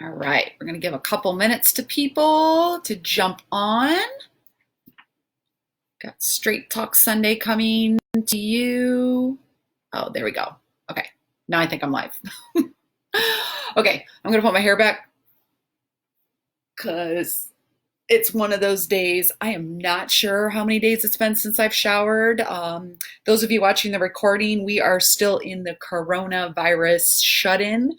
All right, we're going to give a couple minutes to people to jump on. Got Straight Talk Sunday coming to you. Oh, there we go. Okay, now I think I'm live. Okay, I'm going to put my hair back because it's one of those days. I am not sure how many days it's been since I've showered. Those of you watching the recording, we are still in the coronavirus shut-in.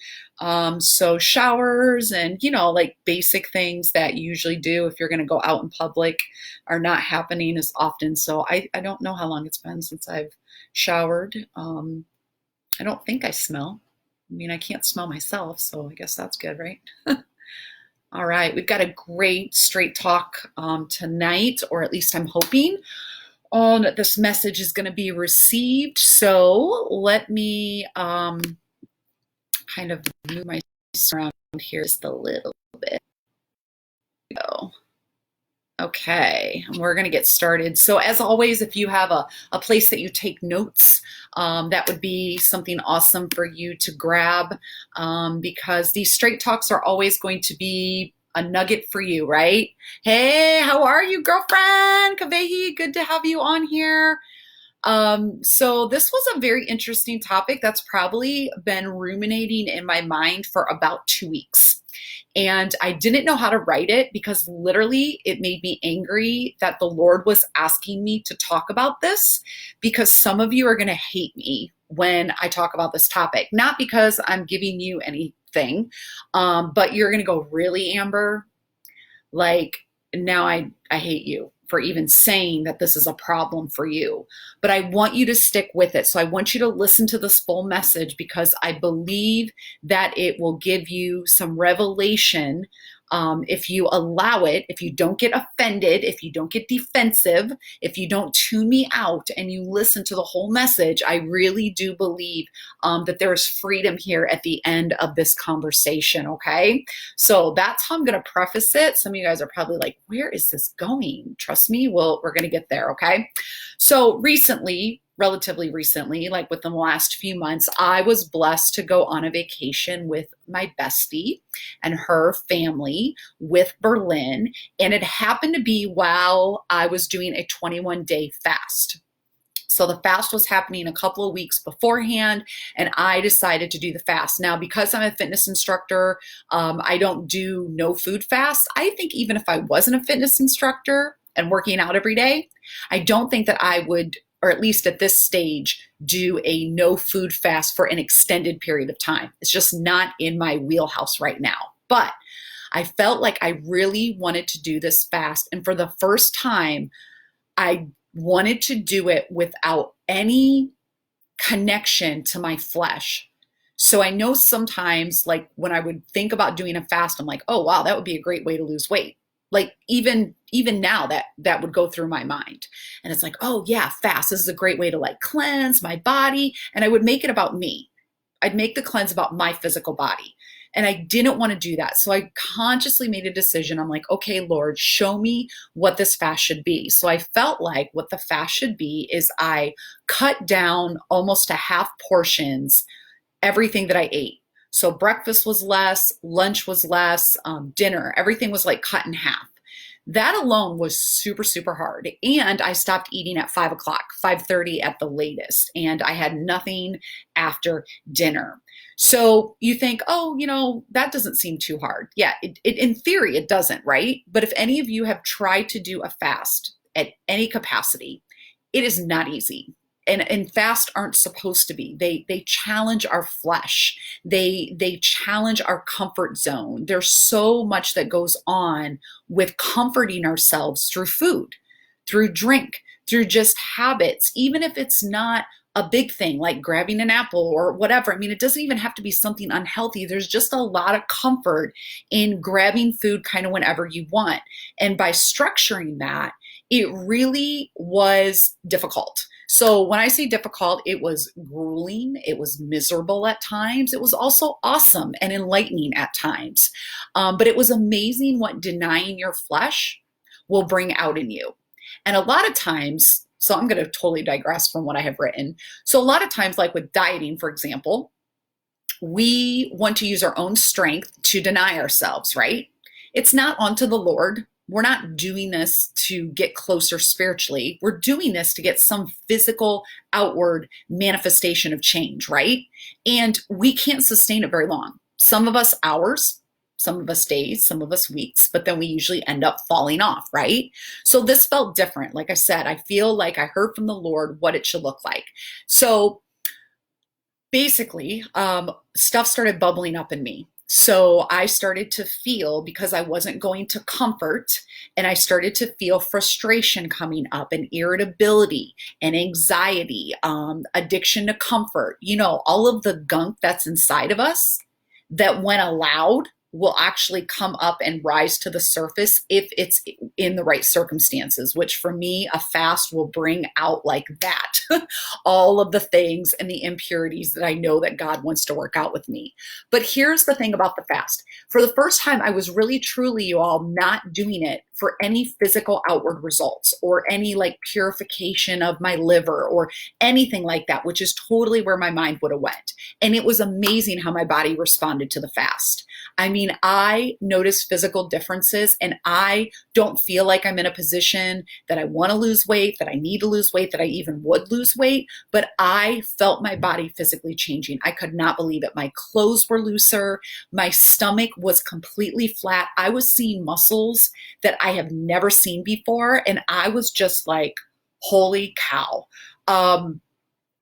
So showers and, like basic things that you usually do if you're going to go out in public are not happening as often. So I don't know how long it's been since I've showered. I don't think I smell. I mean, I can't smell myself, so I guess that's good, right? All right, we've got a great straight talk tonight, or at least I'm hoping that this message is going to be received. So let me kind of move my around here just a little bit. Go. Okay, and we're going to get started. So as always, if you have a place that you take notes, that would be something awesome for you to grab, because these straight talks are always going to be a nugget for you, right? Hey, how are you, girlfriend? Kavehi, good to have you on here. So this was a very interesting topic that's probably been ruminating in my mind for about 2 weeks. And I didn't know how to write it because literally it made me angry that the Lord was asking me to talk about this, because some of you are going to hate me when I talk about this topic. Not because I'm giving you anything, but you're going to go, really, Amber? Like, now I hate you for even saying that this is a problem for you. But I want you to stick with it. So I want you to listen to this full message, because I believe that it will give you some revelation. If you allow it, if you don't get offended, if you don't get defensive, if you don't tune me out and you listen to the whole message, I really do believe that there's freedom here at the end of this conversation, okay? So that's how I'm going to preface it. Some of you guys are probably like, where is this going? Trust me, we're going to get there, okay? So relatively recently, like within the last few months, I was blessed to go on a vacation with my bestie and her family with Berlin. And it happened to be while I was doing a 21-day fast. So the fast was happening a couple of weeks beforehand, and I decided to do the fast. Now, because I'm a fitness instructor, I don't do no food fast. I think even if I wasn't a fitness instructor and working out every day, I don't think that I would, or at least at this stage, do a no food fast for an extended period of time. It's just not in my wheelhouse right now. But I felt like I really wanted to do this fast. And for the first time, I wanted to do it without any connection to my flesh. So I know sometimes, like when I would think about doing a fast, I'm like, oh, wow, that would be a great way to lose weight. Like even now that would go through my mind. And it's like, oh yeah, fast. This is a great way to like cleanse my body. And I would make it about me. I'd make the cleanse about my physical body. And I didn't want to do that. So I consciously made a decision. I'm like, okay, Lord, show me what this fast should be. So I felt like what the fast should be is I cut down almost to half portions, everything that I ate. So breakfast was less, lunch was less, dinner, everything was like cut in half. That alone was super, super hard. And I stopped eating at 5 o'clock, 5:30 at the latest. And I had nothing after dinner. So you think, oh, that doesn't seem too hard. Yeah, in theory, it doesn't, right? But if any of you have tried to do a fast at any capacity, it is not easy. And fasts aren't supposed to be. They challenge our flesh. They challenge our comfort zone. There's so much that goes on with comforting ourselves through food, through drink, through just habits, even if it's not a big thing like grabbing an apple or whatever. I mean, it doesn't even have to be something unhealthy. There's just a lot of comfort in grabbing food kind of whenever you want. And by structuring that, it really was difficult. So when I say difficult, it was grueling, it was miserable at times, it was also awesome and enlightening at times. But it was amazing what denying your flesh will bring out in you. And a lot of times, so I'm going to totally digress from what I have written. So a lot of times, like with dieting, for example, We want to use our own strength to deny ourselves, right? It's not unto the Lord. We're not doing this to get closer spiritually. We're doing this to get some physical outward manifestation of change, right? And we can't sustain it very long. Some of us hours, some of us days, some of us weeks, but then we usually end up falling off, right? So this felt different. Like I said, I feel like I heard from the Lord what it should look like. So basically, stuff started bubbling up in me. So I started to feel, because I wasn't going to comfort, and I started to feel frustration coming up, and irritability and anxiety, addiction to comfort, all of the gunk that's inside of us that, when allowed, will actually come up and rise to the surface if it's in the right circumstances, which for me, a fast will bring out like that, all of the things and the impurities that I know that God wants to work out with me. But here's the thing about the fast. For the first time, I was really, truly, you all, not doing it for any physical outward results or any like purification of my liver or anything like that, which is totally where my mind would have went. And it was amazing how my body responded to the fast. I mean, I noticed physical differences, and I don't feel like I'm in a position that I want to lose weight, that I need to lose weight, that I even would lose weight, but I felt my body physically changing. I could not believe it. My clothes were looser. My stomach was completely flat. I was seeing muscles that I have never seen before, and I was just like, holy cow.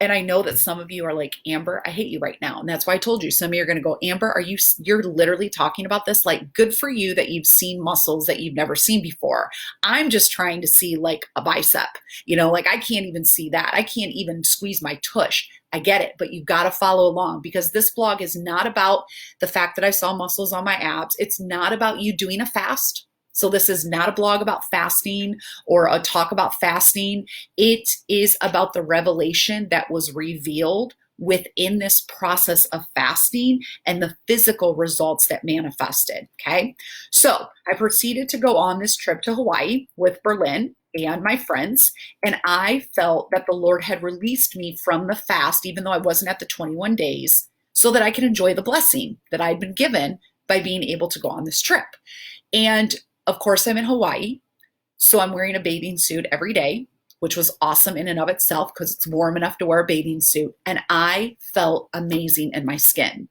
And I know that some of you are like, Amber, I hate you right now. And that's why I told you, some of you are going to go, Amber, you're literally talking about this? Like, good for you that you've seen muscles that you've never seen before. I'm just trying to see like a bicep, like I can't even see that. I can't even squeeze my tush. I get it, but you've got to follow along, because this blog is not about the fact that I saw muscles on my abs. It's not about you doing a fast. So this is not a blog about fasting or a talk about fasting. It is about the revelation that was revealed within this process of fasting and the physical results that manifested. Okay. So I proceeded to go on this trip to Hawaii with Berlin and my friends. And I felt that the Lord had released me from the fast, even though I wasn't at the 21 days, so that I could enjoy the blessing that I'd been given by being able to go on this trip. And of course, I'm in Hawaii, so I'm wearing a bathing suit every day, which was awesome in and of itself because it's warm enough to wear a bathing suit. And I felt amazing in my skin.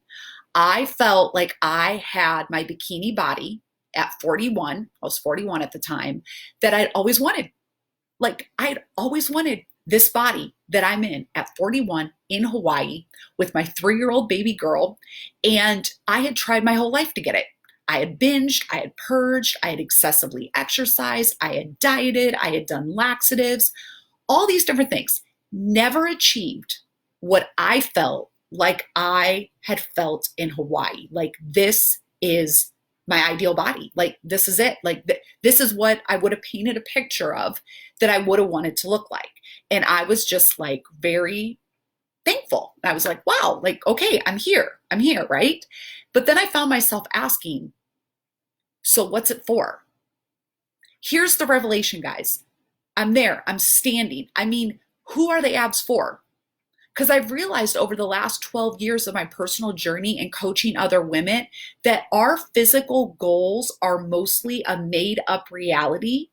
I felt like I had my bikini body at 41. I was 41 at the time, that I'd always wanted. Like, I'd always wanted this body that I'm in at 41 in Hawaii with my 3-year-old baby girl. And I had tried my whole life to get it. I had binged, I had purged, I had excessively exercised, I had dieted, I had done laxatives, all these different things. Never achieved what I felt like I had felt in Hawaii. Like, this is my ideal body. Like, this is it. Like, this is what I would have painted a picture of that I would have wanted to look like. And I was just like very thankful. I was like, wow, like, okay, I'm here, right? But then I found myself asking, so what's it for? Here's the revelation, guys. I'm there. I'm standing. I mean, who are the abs for? Because I've realized over the last 12 years of my personal journey and coaching other women that our physical goals are mostly a made up reality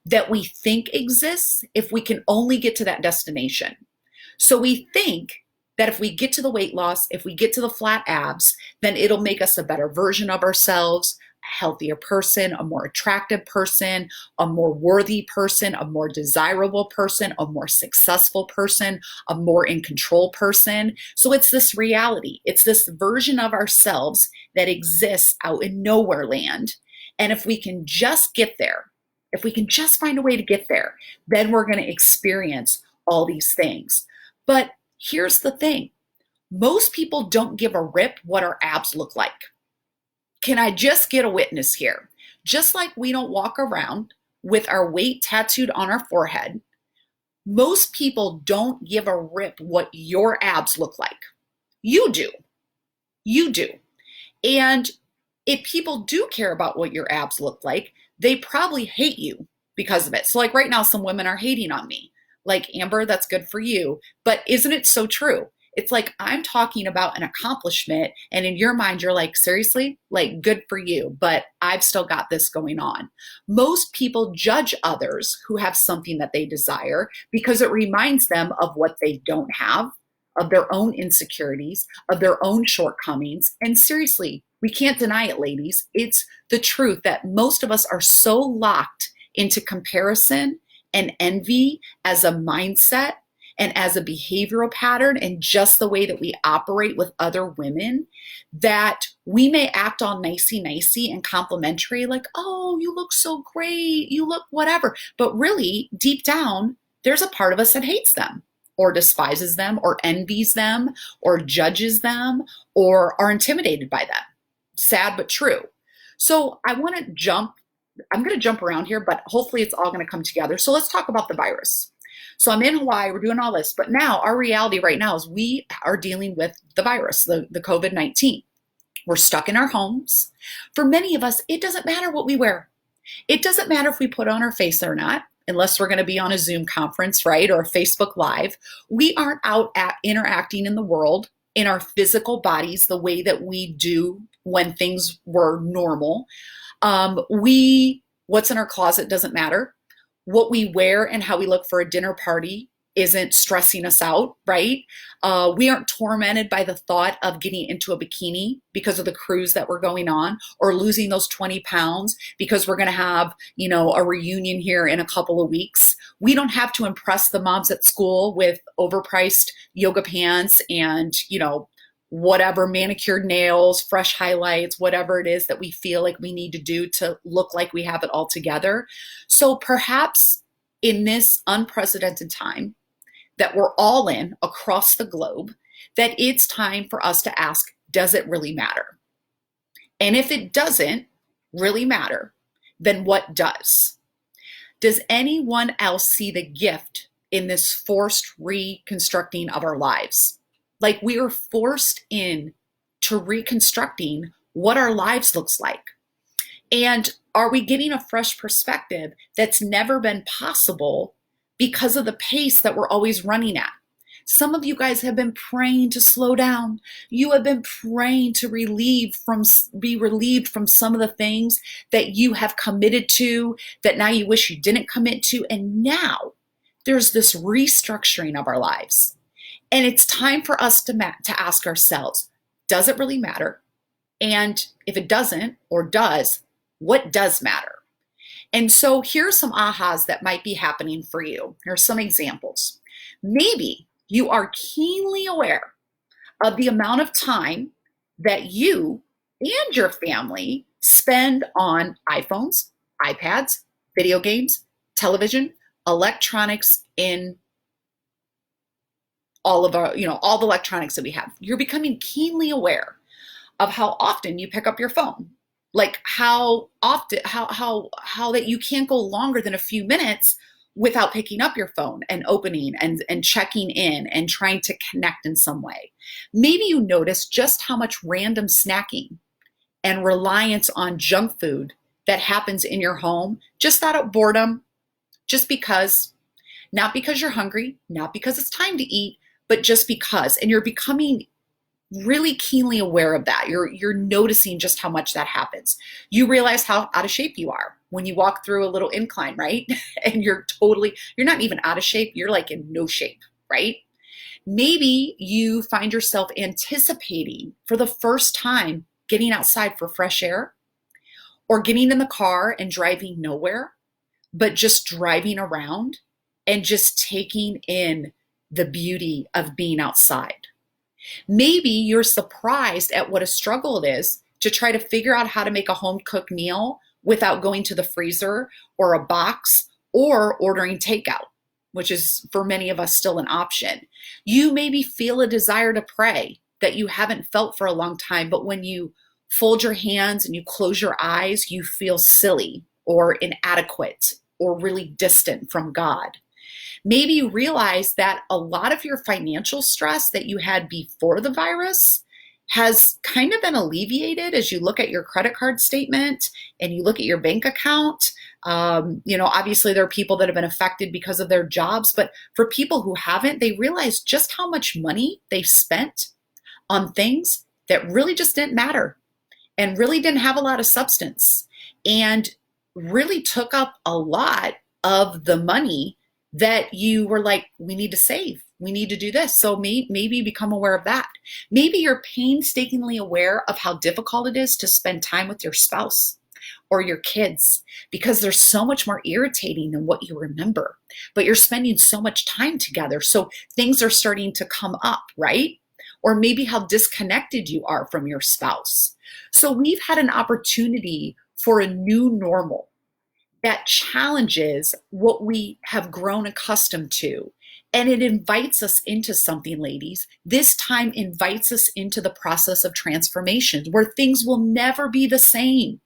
that we think exists if we can only get to that destination. So we think that if we get to the weight loss, if we get to the flat abs, then it'll make us a better version of ourselves, a healthier person, a more attractive person, a more worthy person, a more desirable person, a more successful person, a more in control person. So it's this reality. It's this version of ourselves that exists out in nowhere land. And if we can just get there, if we can just find a way to get there, then we're going to experience all these things. But here's the thing. Most people don't give a rip what our abs look like. Can I just get a witness here? Just like we don't walk around with our weight tattooed on our forehead, most people don't give a rip what your abs look like. You do. You do. And if people do care about what your abs look like, they probably hate you because of it. So like right now, some women are hating on me. Like, Amber, that's good for you. But isn't it so true? It's like I'm talking about an accomplishment, and in your mind, you're like, seriously? Like, good for you, but I've still got this going on. Most people judge others who have something that they desire because it reminds them of what they don't have, of their own insecurities, of their own shortcomings. And seriously, we can't deny it, ladies. It's the truth that most of us are so locked into comparison and envy as a mindset and as a behavioral pattern and just the way that we operate with other women that we may act all nicey and complimentary, like, oh, you look so great, you look whatever. But really, deep down, there's a part of us that hates them or despises them or envies them or judges them or are intimidated by them. Sad but true. So I'm going to jump around here, but hopefully it's all going to come together. So let's talk about the virus. So I'm in Hawaii, we're doing all this, but now our reality right now is we are dealing with the virus, the COVID-19. We're stuck in our homes. For many of us, it doesn't matter what we wear. It doesn't matter if we put on our face or not, unless we're going to be on a Zoom conference, right? Or a Facebook Live. We aren't out interacting in the world in our physical bodies the way that we do when things were normal. What's in our closet doesn't matter. What we wear and how we look for a dinner party isn't stressing us out, right? We aren't tormented by the thought of getting into a bikini because of the cruise that we're going on, or losing those 20 pounds because we're going to have, a reunion here in a couple of weeks. We don't have to impress the moms at school with overpriced yoga pants and, whatever, manicured nails, fresh highlights, whatever it is that we feel like we need to do to look like we have it all together. So perhaps in this unprecedented time that we're all in across the globe, that it's time for us to ask, does it really matter? And if it doesn't really matter, then what does? Does anyone else see the gift in this forced reconstructing of our lives? Like, we are forced in to reconstructing what our lives looks like. And are we getting a fresh perspective that's never been possible because of the pace that we're always running at? Some of you guys have been praying to slow down. You have been praying to be relieved from some of the things that you have committed to, that now you wish you didn't commit to. And now there's this restructuring of our lives. And it's time for us to ask ourselves, does it really matter? And if it doesn't or does, what does matter? And so here's some ahas that might be happening for you. Here's some examples. Maybe you are keenly aware of the amount of time that you and your family spend on iPhones, iPads, video games, television, electronics, in all the electronics that we have. You're becoming keenly aware of how often you pick up your phone. Like how often, how that you can't go longer than a few minutes without picking up your phone and opening and checking in and trying to connect in some way. Maybe you notice just how much random snacking and reliance on junk food that happens in your home just out of boredom, just because, not because you're hungry, not because it's time to eat, but just because. And you're becoming really keenly aware of that. You're noticing just how much that happens. You realize how out of shape you are when you walk through a little incline, right? And you're not even out of shape. You're like in no shape, right? Maybe you find yourself anticipating for the first time getting outside for fresh air, or getting in the car and driving nowhere, but just driving around and just taking in the beauty of being outside. Maybe you're surprised at what a struggle it is to try to figure out how to make a home cooked meal without going to the freezer or a box or ordering takeout, which is for many of us still an option. You maybe feel a desire to pray that you haven't felt for a long time, but when you fold your hands and you close your eyes, you feel silly or inadequate or really distant from God. Maybe you realize that a lot of your financial stress that you had before the virus has kind of been alleviated as you look at your credit card statement and you look at your bank account. Obviously there are people that have been affected because of their jobs, but for people who haven't, they realize just how much money they've spent on things that really just didn't matter and really didn't have a lot of substance and really took up a lot of the money that you were like, we need to save. We need to do this. So maybe become aware of that. Maybe you're painstakingly aware of how difficult it is to spend time with your spouse or your kids because they're so much more irritating than what you remember. But you're spending so much time together. So things are starting to come up, right? Or maybe how disconnected you are from your spouse. So we've had an opportunity for a new normal that challenges what we have grown accustomed to. And it invites us into something, ladies. This time invites us into the process of transformation where things will never be the same.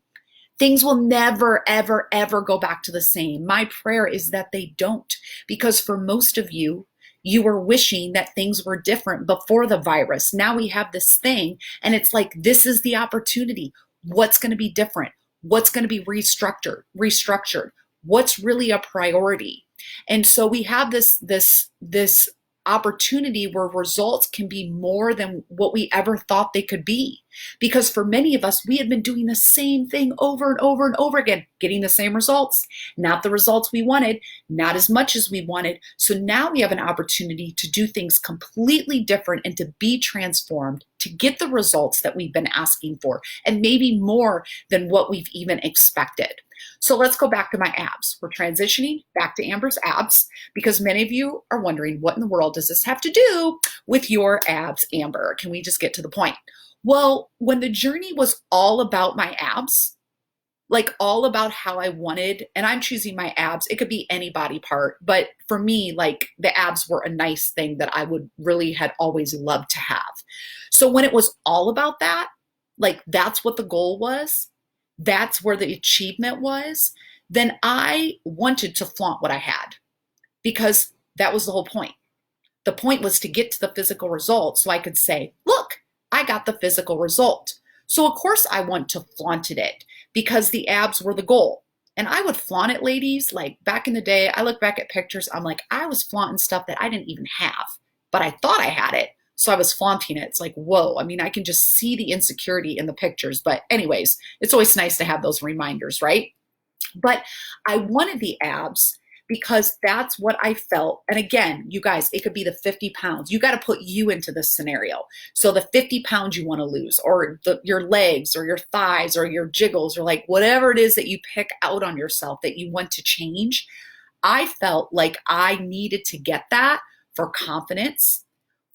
Things will never, ever, ever go back to the same. My prayer is that they don't, because for most of you, you were wishing that things were different before the virus. Now we have this thing, and it's like, this is the opportunity. What's going to be different? What's going to be restructured? What's really a priority? And so we have this opportunity where results can be more than what we ever thought they could be. Because for many of us, we had been doing the same thing over and over and over again, getting the same results, not the results we wanted, not as much as we wanted. So now we have an opportunity to do things completely different and to be transformed, to get the results that we've been asking for, and maybe more than what we've even expected. So let's go back to my abs. We're transitioning back to Amber's abs because many of you are wondering, what in the world does this have to do with your abs, Amber? Can we just get to the point? Well, when the journey was all about my abs, like all about how I wanted, and I'm choosing my abs, it could be any body part, but for me, like the abs were a nice thing that I would really had always loved to have. So when it was all about that, like that's what the goal was, that's where the achievement was, then I wanted to flaunt what I had because that was the whole point. The point was to get to the physical result so I could say, look, I got the physical result. So of course I want to flaunt it because the abs were the goal. And I would flaunt it, ladies, like back in the day, I look back at pictures, I'm like, I was flaunting stuff that I didn't even have, but I thought I had it. So I was flaunting it. It's like, whoa, I mean, I can just see the insecurity in the pictures. But anyways, it's always nice to have those reminders, right? But I wanted the abs because that's what I felt. And again, you guys, it could be the 50 pounds. You got to put you into this scenario. So the 50 pounds you want to lose, or your legs or your thighs or your jiggles, or like whatever it is that you pick out on yourself that you want to change. I felt like I needed to get that for confidence,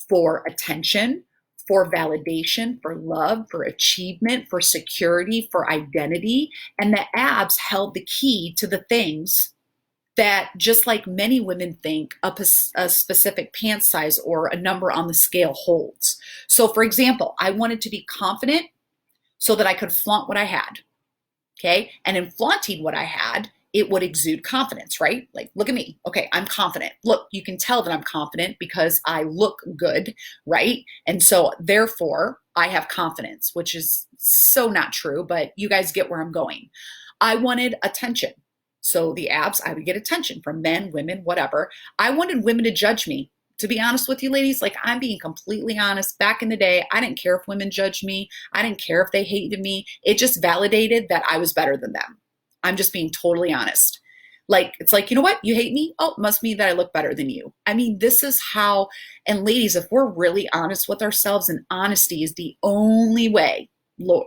for attention, for validation, for love, for achievement, for security, for identity. And the abs held the key to the things that, just like many women think, a specific pant size or a number on the scale holds. So for example, I wanted to be confident so that I could flaunt what I had. Okay. And in flaunting what I had, it would exude confidence, right? Like, look at me. Okay, I'm confident. Look, you can tell that I'm confident because I look good, right? And so therefore, I have confidence, which is so not true, but you guys get where I'm going. I wanted attention. So the abs, I would get attention from men, women, whatever. I wanted women to judge me. To be honest with you, ladies, like I'm being completely honest. Back in the day, I didn't care if women judged me. I didn't care if they hated me. It just validated that I was better than them. I'm just being totally honest. Like, it's like, you know what? You hate me? Oh, it must mean that I look better than you. I mean, this is how, and ladies, if we're really honest with ourselves, and honesty is the only way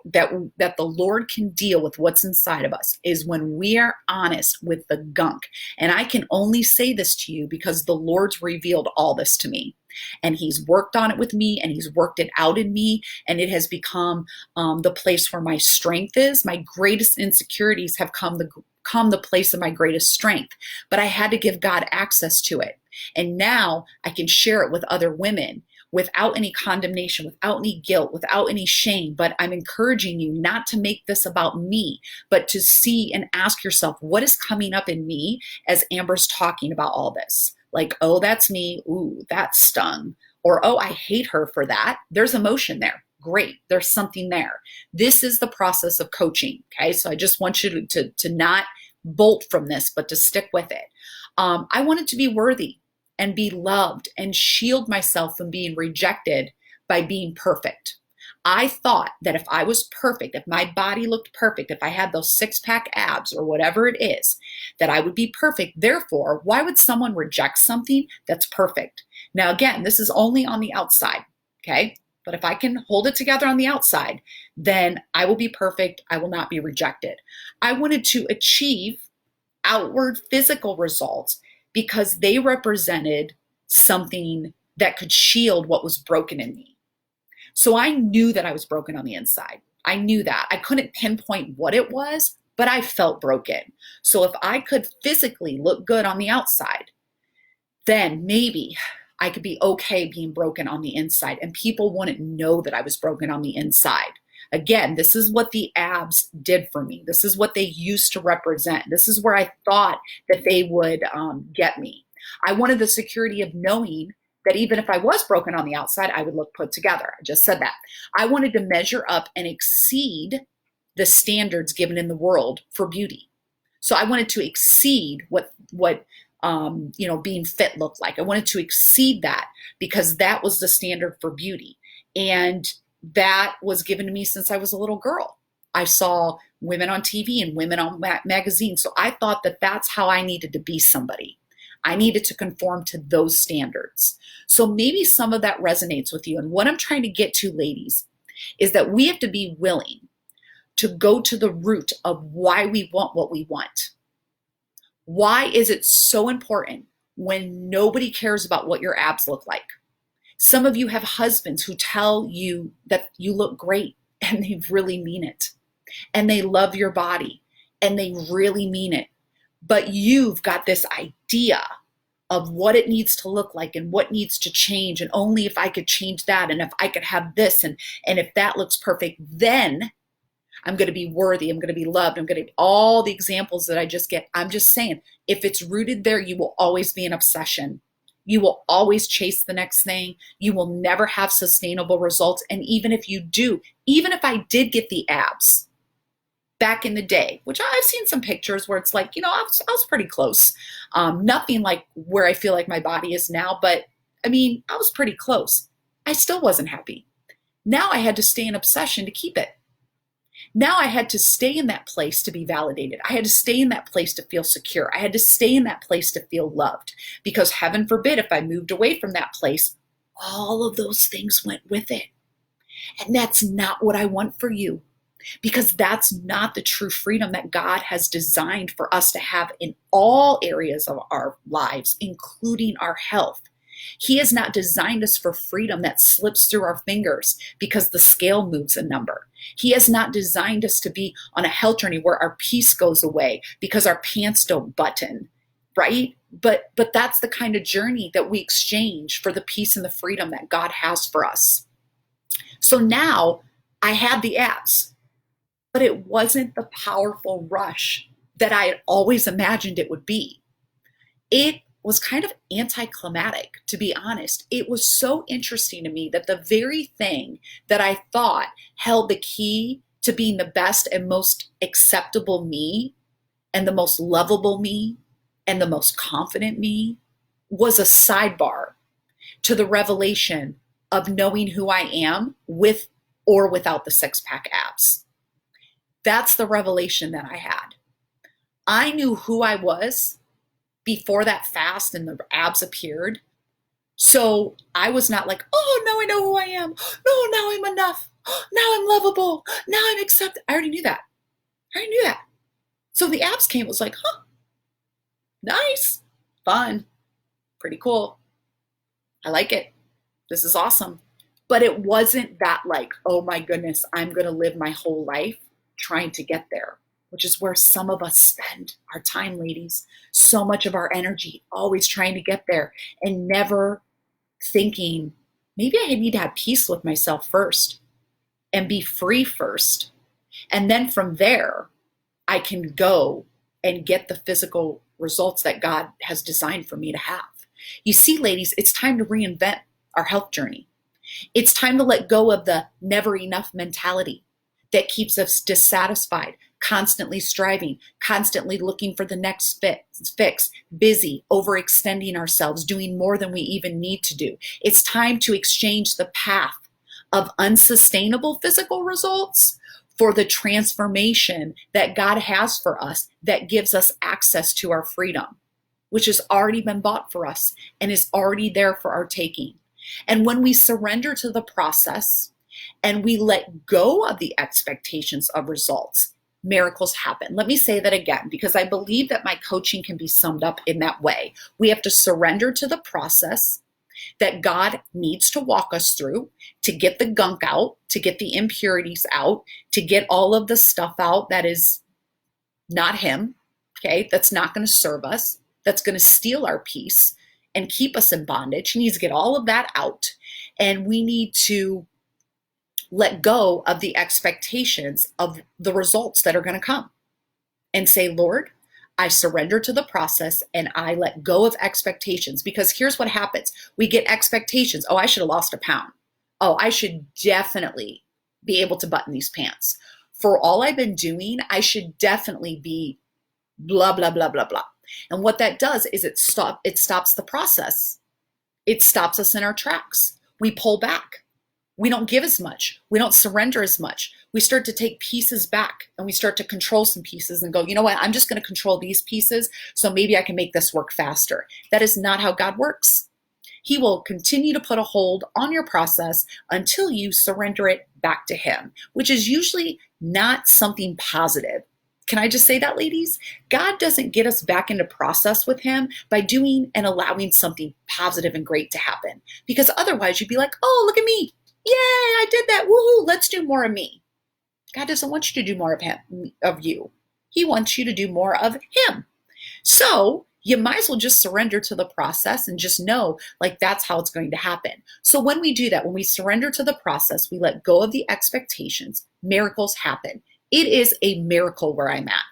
that the Lord can deal with what's inside of us, is when we are honest with the gunk. And I can only say this to you because the Lord's revealed all this to me. And he's worked on it with me, and he's worked it out in me, and it has become the place where my strength is. My greatest insecurities have come the place of my greatest strength, but I had to give God access to it. And now I can share it with other women without any condemnation, without any guilt, without any shame. But I'm encouraging you not to make this about me, but to see and ask yourself, what is coming up in me as Amber's talking about all this? Like, oh, that's me. Ooh, that stung. Or, oh, I hate her for that. There's emotion there. Great, there's something there. This is the process of coaching. Okay, so I just want you to not bolt from this, but to stick with it. I wanted to be worthy and be loved and shield myself from being rejected by being perfect. I thought that if I was perfect, if my body looked perfect, if I had those six-pack abs or whatever it is, that I would be perfect. Therefore, why would someone reject something that's perfect? Now, again, this is only on the outside, okay? But if I can hold it together on the outside, then I will be perfect. I will not be rejected. I wanted to achieve outward physical results because they represented something that could shield what was broken in me. So I knew that I was broken on the inside. I knew that. I couldn't pinpoint what it was, but I felt broken. So if I could physically look good on the outside, then maybe I could be okay being broken on the inside and people wouldn't know that I was broken on the inside. Again, this is what the abs did for me. This is what they used to represent. This is where I thought that they would get me. I wanted the security of knowing that even if I was broken on the outside, I would look put together. I just said that. I wanted to measure up and exceed the standards given in the world for beauty. So I wanted to exceed what being fit looked like. I wanted to exceed that because that was the standard for beauty. And that was given to me since I was a little girl. I saw women on TV and women on magazines. So I thought that that's how I needed to be somebody. I needed to conform to those standards. So maybe some of that resonates with you. And what I'm trying to get to, ladies, is that we have to be willing to go to the root of why we want what we want. Why is it so important when nobody cares about what your abs look like? Some of you have husbands who tell you that you look great and they really mean it. And they love your body and they really mean it. But you've got this idea of what it needs to look like and what needs to change. And only if I could change that and if I could have this and if that looks perfect, then I'm going to be worthy. I'm going to be loved. I'm going to be all the examples that I just get. I'm just saying, if it's rooted there, you will always be an obsession. You will always chase the next thing. You will never have sustainable results. And even if you do, even if I did get the abs back in the day, which I've seen some pictures where it's like, I was pretty close. Nothing like where I feel like my body is now, but I mean, I was pretty close. I still wasn't happy. Now I had to stay in obsession to keep it. Now I had to stay in that place to be validated. I had to stay in that place to feel secure. I had to stay in that place to feel loved, because heaven forbid if I moved away from that place, all of those things went with it. And that's not what I want for you, because that's not the true freedom that God has designed for us to have in all areas of our lives, including our health. He has not designed us for freedom that slips through our fingers because the scale moves a number. He has not designed us to be on a health journey where our peace goes away because our pants don't button, right? But that's the kind of journey that we exchange for the peace and the freedom that God has for us. So now I had the abs, but it wasn't the powerful rush that I had always imagined it would be. It was kind of anticlimactic, to be honest. It was so interesting to me that the very thing that I thought held the key to being the best and most acceptable me and the most lovable me and the most confident me was a sidebar to the revelation of knowing who I am with or without the six-pack abs. That's the revelation that I had. I knew who I was before that fast and the abs appeared. So I was not like, oh, now I know who I am. No, now I'm enough. Now I'm lovable. Now I'm accepted. I already knew that. So the abs came, it was like, nice, fun, pretty cool. I like it. This is awesome. But it wasn't that like, oh my goodness, I'm going to live my whole life trying to get there, which is where some of us spend our time, ladies. So much of our energy, always trying to get there and never thinking, maybe I need to have peace with myself first and be free first. And then from there, I can go and get the physical results that God has designed for me to have. You see, ladies, it's time to reinvent our health journey. It's time to let go of the never enough mentality that keeps us dissatisfied, constantly striving, constantly looking for the next fix, busy, overextending ourselves, doing more than we even need to do. It's time to exchange the path of unsustainable physical results for the transformation that God has for us that gives us access to our freedom, which has already been bought for us and is already there for our taking. And when we surrender to the process and we let go of the expectations of results, miracles happen. Let me say that again, because I believe that my coaching can be summed up in that way. We have to surrender to the process that God needs to walk us through to get the gunk out, to get the impurities out, to get all of the stuff out that is not Him, okay, that's not going to serve us, that's going to steal our peace and keep us in bondage. He needs to get all of that out. And we need to let go of the expectations of the results that are going to come and say, Lord, I surrender to the process and I let go of expectations. Because here's what happens. We get expectations. Oh, I should have lost a pound. Oh, I should definitely be able to button these pants. For all I've been doing, I should definitely be blah, blah, blah, blah, blah. And what that does is it stops the process. It stops us in our tracks. We pull back. We don't give as much. We don't surrender as much. We start to take pieces back and we start to control some pieces and go, you know what? I'm just going to control these pieces so maybe I can make this work faster. That is not how God works. He will continue to put a hold on your process until you surrender it back to Him, which is usually not something positive. Can I just say that, ladies? God doesn't get us back into process with Him by doing and allowing something positive and great to happen. Because otherwise you'd be like, oh, look at me. Yay, I did that. Woohoo, let's do more of me. God doesn't want you to do more of Him, of you. He wants you to do more of Him. So you might as well just surrender to the process and just know like that's how it's going to happen. So when we do that, when we surrender to the process, we let go of the expectations, miracles happen. It is a miracle where I'm at.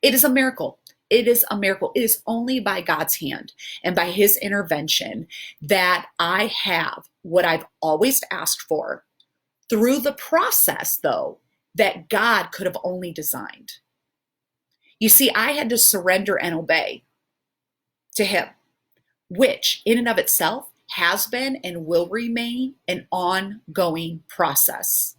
It is a miracle. It is a miracle. It is only by God's hand and by His intervention that I have what I've always asked for through the process, though, that God could have only designed. You see, I had to surrender and obey to Him, which in and of itself has been and will remain an ongoing process.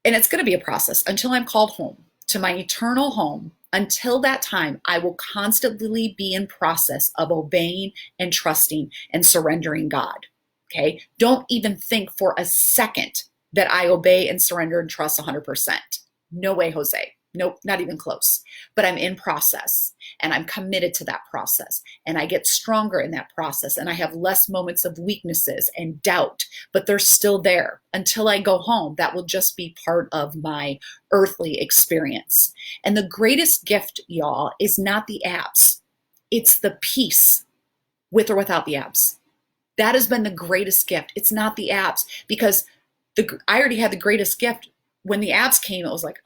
And it's going to be a process until I'm called home to my eternal home. Until that time, I will constantly be in process of obeying and trusting and surrendering God. Okay? Don't even think for a second that I obey and surrender and trust 100%. No way, Jose. Nope, not even close. But I'm in process and I'm committed to that process and I get stronger in that process and I have less moments of weaknesses and doubt, but they're still there until I go home. That will just be part of my earthly experience. And the greatest gift, y'all, is not the abs. It's the peace with or without the abs. That has been the greatest gift. It's not the abs because I already had the greatest gift. When the abs came, it was like,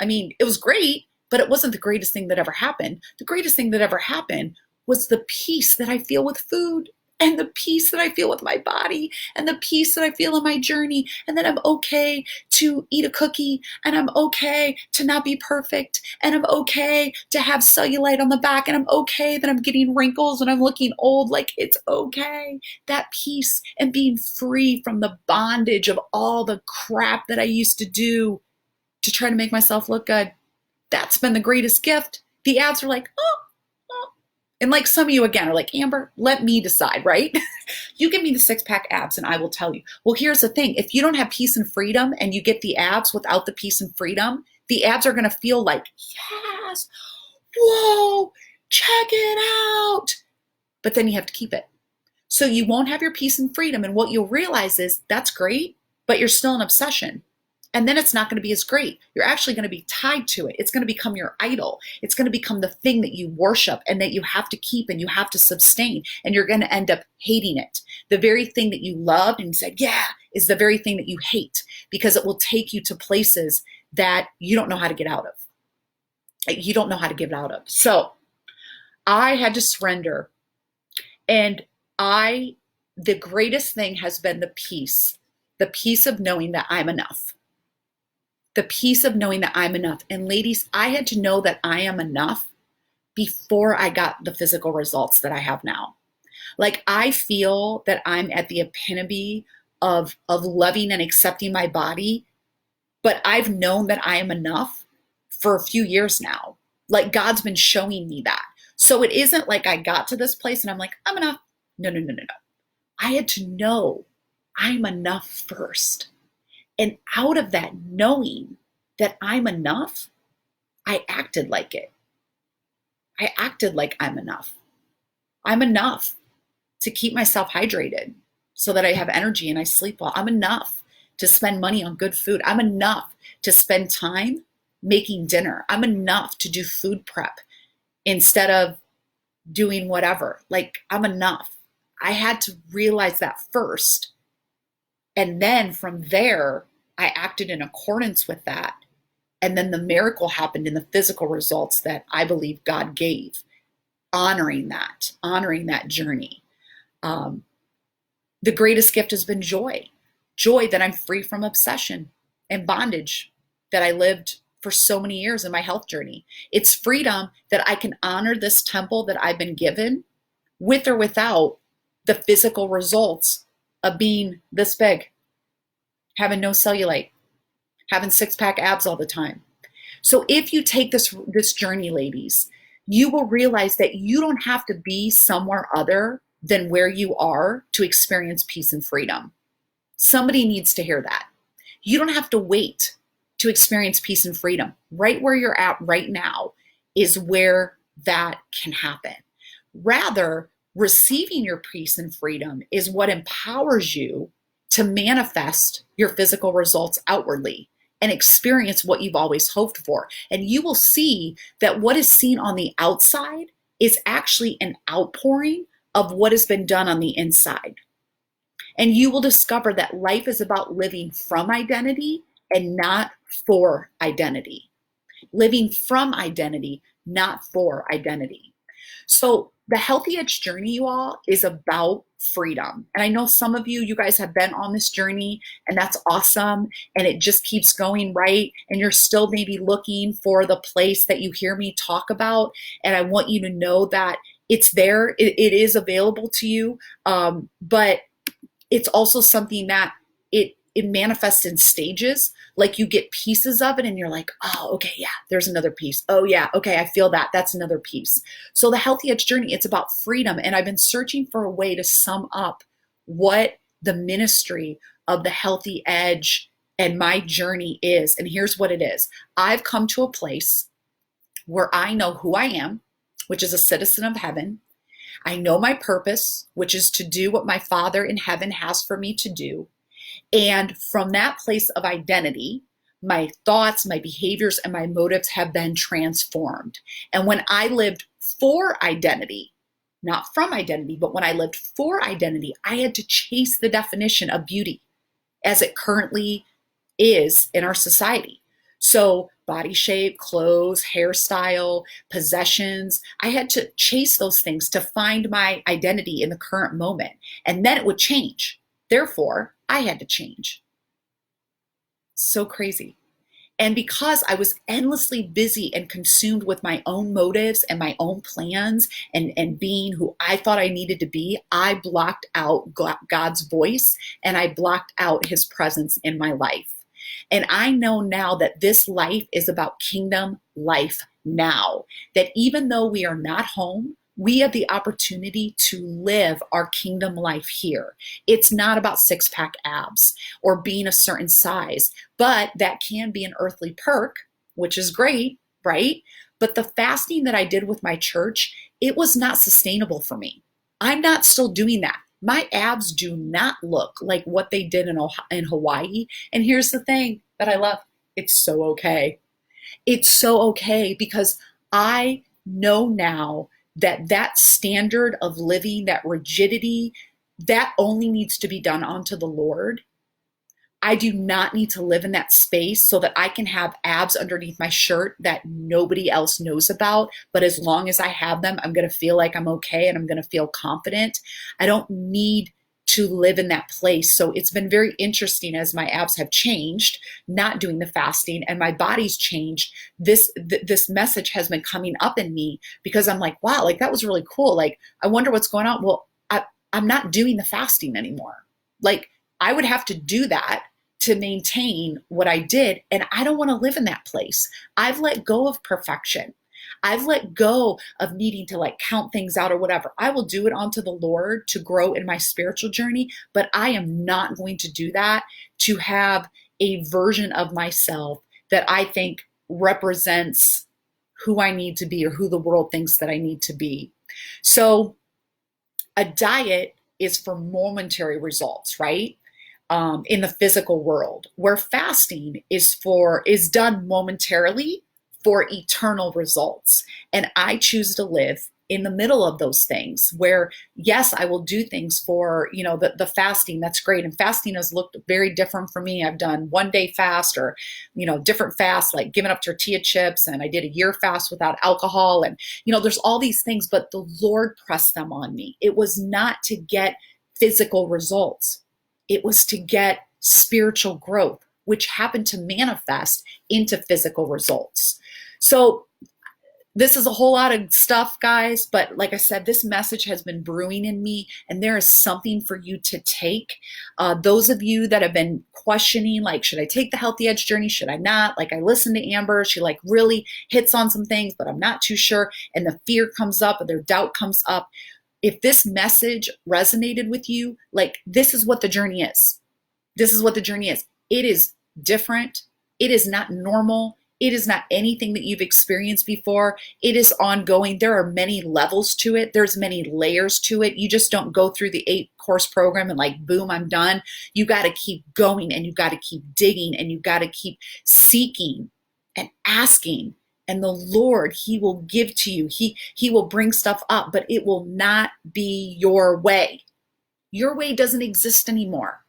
it was great, but it wasn't the greatest thing that ever happened. The greatest thing that ever happened was the peace that I feel with food and the peace that I feel with my body and the peace that I feel in my journey. And that I'm okay to eat a cookie and I'm okay to not be perfect. And I'm okay to have cellulite on the back and I'm okay that I'm getting wrinkles and I'm looking old. Like it's okay. That peace and being free from the bondage of all the crap that I used to do to try to make myself look good. That's been the greatest gift. The abs are like, oh. And like some of you again are like, Amber, let me decide, right? You give me the 6-pack abs and I will tell you. Well, here's the thing. If you don't have peace and freedom and you get the abs without the peace and freedom, the abs are going to feel like, yes, whoa, check it out. But then you have to keep it. So you won't have your peace and freedom. And what you'll realize is that's great, but you're still an obsession. And then it's not going to be as great. You're actually going to be tied to it. It's going to become your idol. It's going to become the thing that you worship and that you have to keep and you have to sustain. And you're going to end up hating it. The very thing that you loved and said, yeah, is the very thing that you hate because it will take you to places that you don't know how to get out of. You don't know how to get out of. So I had to surrender. And I The greatest thing has been the peace of knowing that I'm enough, the peace of knowing that I'm enough. And ladies, I had to know that I am enough before I got the physical results that I have now. Like, I feel that I'm at the epitome of loving and accepting my body, but I've known that I am enough for a few years now. Like, God's been showing me that. So it isn't like I got to this place and I'm like, I'm enough. No, no, no, no, no. I had to know I'm enough first. And out of that knowing that I'm enough, I acted like it. I acted like I'm enough. I'm enough to keep myself hydrated so that I have energy and I sleep well. I'm enough to spend money on good food. I'm enough to spend time making dinner. I'm enough to do food prep instead of doing whatever. Like, I'm enough. I had to realize that first. And then from there, I acted in accordance with that. And then the miracle happened in the physical results that I believe God gave, honoring that journey. The greatest gift has been joy that I'm free from obsession and bondage that I lived for so many years in my health journey. It's freedom that I can honor this temple that I've been given with or without the physical results of being this big, having no cellulite, having six-pack abs all the time. So if you take this journey, ladies, you will realize that you don't have to be somewhere other than where you are to experience peace and freedom. Somebody needs to hear that. You don't have to wait to experience peace and freedom. Right where you're at right now is where that can happen. Rather, receiving your peace and freedom is what empowers you to manifest your physical results outwardly and experience what you've always hoped for. And you will see that what is seen on the outside is actually an outpouring of what has been done on the inside. And you will discover that life is about living from identity and not for identity. Living from identity, not for identity. So the Healthy Edge journey, you all, is about freedom. And I know some of you guys have been on this journey, and that's awesome. And it just keeps going, right? And you're still maybe looking for the place that you hear me talk about. And I want you to know that it's there. It is available to you. But it's also something that it manifests in stages. Like, you get pieces of it and you're like, oh, okay, yeah, there's another piece. Oh yeah, okay, I feel that. That's another piece. So the Healthy Edge journey, it's about freedom. And I've been searching for a way to sum up what the ministry of the Healthy Edge and my journey is. And here's what it is. I've come to a place where I know who I am, which is a citizen of heaven. I know my purpose, which is to do what my Father in heaven has for me to do. And from that place of identity, my thoughts, my behaviors, and my motives have been transformed. And when I lived for identity, not from identity, but when I lived for identity, I had to chase the definition of beauty as it currently is in our society. So body shape, clothes, hairstyle, possessions, I had to chase those things to find my identity in the current moment. And then it would change. Therefore, I had to change. So crazy. And because I was endlessly busy and consumed with my own motives and my own plans and being who I thought I needed to be, I blocked out God's voice and I blocked out his presence in my life. And I know now that this life is about kingdom life now. That even though we are not home, we have the opportunity to live our kingdom life here. It's not about six-pack abs or being a certain size, but that can be an earthly perk, which is great, right? But the fasting that I did with my church, it was not sustainable for me. I'm not still doing that. My abs do not look like what they did in Hawaii. And here's the thing that I love. It's so okay. It's so okay because I know now that standard of living, that rigidity, that only needs to be done unto the Lord. I do not need to live in that space so that I can have abs underneath my shirt that nobody else knows about. But as long as I have them, I'm going to feel like I'm okay and I'm going to feel confident. I don't need to live in that place. So it's been very interesting as my abs have changed, not doing the fasting, and my body's changed. This message has been coming up in me because I'm like, wow, like that was really cool. Like, I wonder what's going on. Well, I'm not doing the fasting anymore. Like, I would have to do that to maintain what I did. And I don't want to live in that place. I've let go of perfection. I've let go of needing to like count things out or whatever. I will do it unto the Lord to grow in my spiritual journey, but I am not going to do that to have a version of myself that I think represents who I need to be or who the world thinks that I need to be. So a diet is for momentary results, right? In the physical world, where fasting is done momentarily for eternal results. And I choose to live in the middle of those things where, yes, I will do things for, the fasting. That's great. And fasting has looked very different for me. I've done 1 day fast or, different fasts, like giving up tortilla chips. And I did a year fast without alcohol. And, there's all these things, but the Lord pressed them on me. It was not to get physical results. It was to get spiritual growth, which happened to manifest into physical results. So this is a whole lot of stuff, guys, but like I said, this message has been brewing in me, and there is something for you to take. Those of you that have been questioning, like, should I take the Healthy Edge journey? Should I not? Like, I listened to Amber. She like really hits on some things, but I'm not too sure. And the fear comes up, or their doubt comes up. If this message resonated with you, like, this is what the journey is. This is what the journey is. It is different. It is not normal. It is not anything that you've experienced before. It is ongoing. There are many levels to it. There's many layers to it. You just don't go through the 8-course program and like, boom, I'm done. You got to keep going, and you got to keep digging, and you got to keep seeking and asking. And the Lord, He will give to you. He will bring stuff up, but it will not be your way. Your way doesn't exist anymore.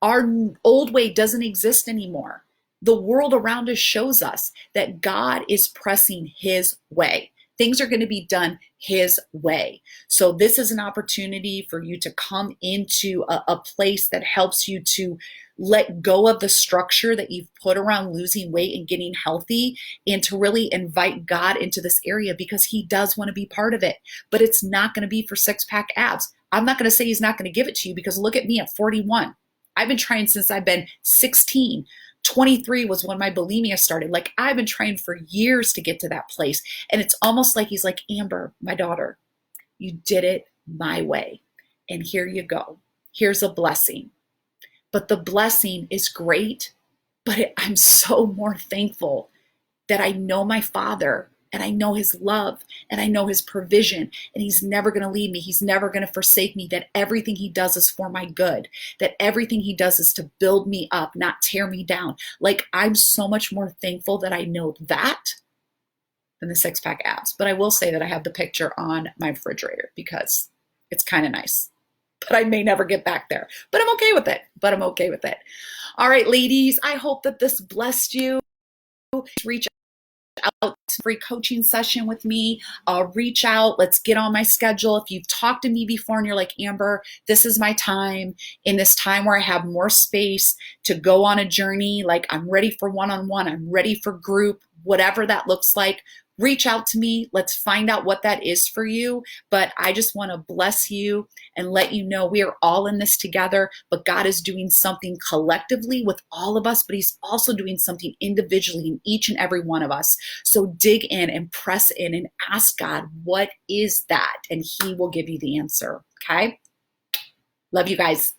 Our old way doesn't exist anymore. The world around us shows us that God is pressing His way. Things are going to be done His way. So this is an opportunity for you to come into a place that helps you to let go of the structure that you've put around losing weight and getting healthy, and to really invite God into this area, because He does want to be part of it. But it's not going to be for 6-pack abs. I'm not going to say He's not going to give it to you, because look at me at 41. I've been trying since I've been 16. 23 was when my bulimia started. Like, I've been trying for years to get to that place. And it's almost like He's like, Amber, my daughter, you did it my way. And here you go. Here's a blessing. But the blessing is great. But I'm so more thankful that I know my Father, and I know His love, and I know His provision, and He's never going to leave me. He's never going to forsake me, that everything He does is for my good, that everything He does is to build me up, not tear me down. Like, I'm so much more thankful that I know that than the 6-pack abs. But I will say that I have the picture on my refrigerator because it's kind of nice. But I may never get back there. But I'm okay with it. All right, ladies, I hope that this blessed you. Reach out to a free coaching session with me. Reach out. Let's get on my schedule. If you've talked to me before and you're like, Amber, this is my time, in this time where I have more space to go on a journey, like I'm ready for one-on-one, I'm ready for group, whatever that looks like, reach out to me. Let's find out what that is for you. But I just want to bless you and let you know we are all in this together, but God is doing something collectively with all of us, but He's also doing something individually in each and every one of us. So dig in and press in and ask God, what is that? And He will give you the answer. Okay? Love you guys.